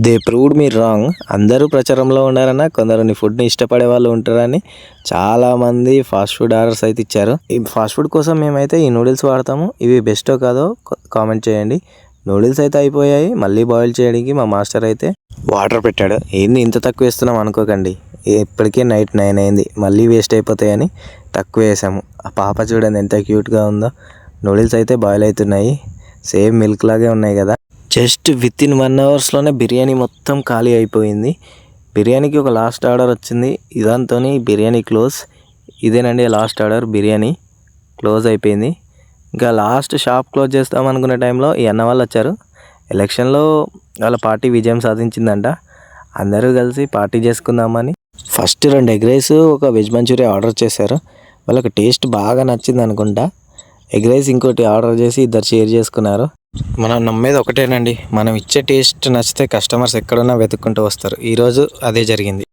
They proved me wrong. అందరూ ప్రచారంలో ఉన్నారన్న, కొందరు నీ ఫుడ్ని ఇష్టపడే వాళ్ళు ఉంటారని చాలామంది ఫాస్ట్ ఫుడ్ ఆర్డర్స్ అయితే ఇచ్చారు. ఈ ఫాస్ట్ ఫుడ్ కోసం మేమైతే ఈ నూడిల్స్ వాడతాము. ఇవి బెస్టో కాదో కామెంట్ చేయండి. నూడిల్స్ అయితే అయిపోయాయి. మళ్ళీ బాయిల్ చేయడానికి మా మాస్టర్ అయితే వాటర్ పెట్టాడు. ఏంది ఇంత తక్కువ వేస్తున్నాం అనుకోకండి, ఇప్పటికే నైట్ 9 అయింది. మళ్ళీ వేస్ట్ అయిపోతాయని తక్కువ వేసాము. ఆ పాప చూడండి ఎంత క్యూట్గా ఉందో. నూడిల్స్ అయితే బాయిల్ అవుతున్నాయి. సేమ్ మిల్క్ లాగే ఉన్నాయి కదా. జస్ట్ విత్ ఇన్ 1 అవర్స్లోనే బిర్యానీ మొత్తం ఖాళీ అయిపోయింది. బిర్యానీకి ఒక లాస్ట్ ఆర్డర్ వచ్చింది. ఇదంతా బిర్యానీ క్లోజ్. ఇదేనండి లాస్ట్ ఆర్డర్. బిర్యానీ క్లోజ్ అయిపోయింది. ఇంకా లాస్ట్ షాప్ క్లోజ్ చేస్తాం అనుకునే టైంలో ఈ అన్న వాళ్ళు వచ్చారు. ఎలక్షన్లో వాళ్ళ పార్టీ విజయం సాధించిందంట. అందరూ కలిసి పార్టీ చేసుకుందామని ఫస్ట్ 2 ఎగ్ రైస్, ఒక వెజ్ మంచూరియా ఆర్డర్ చేశారు. వాళ్ళకి టేస్ట్ బాగా నచ్చింది అనుకుంటా. ఎగ్ రైస్ ఇంకోటి ఆర్డర్ చేసి ఇద్దరు షేర్ చేసుకున్నారు. మనం నమ్మేది ఒకటేనండి, మనం ఇచ్చే టేస్ట్ నచ్చితే కస్టమర్స్ ఎక్కడున్నా వెతుక్కుంటూ వస్తారు. ఈరోజు అదే జరిగింది.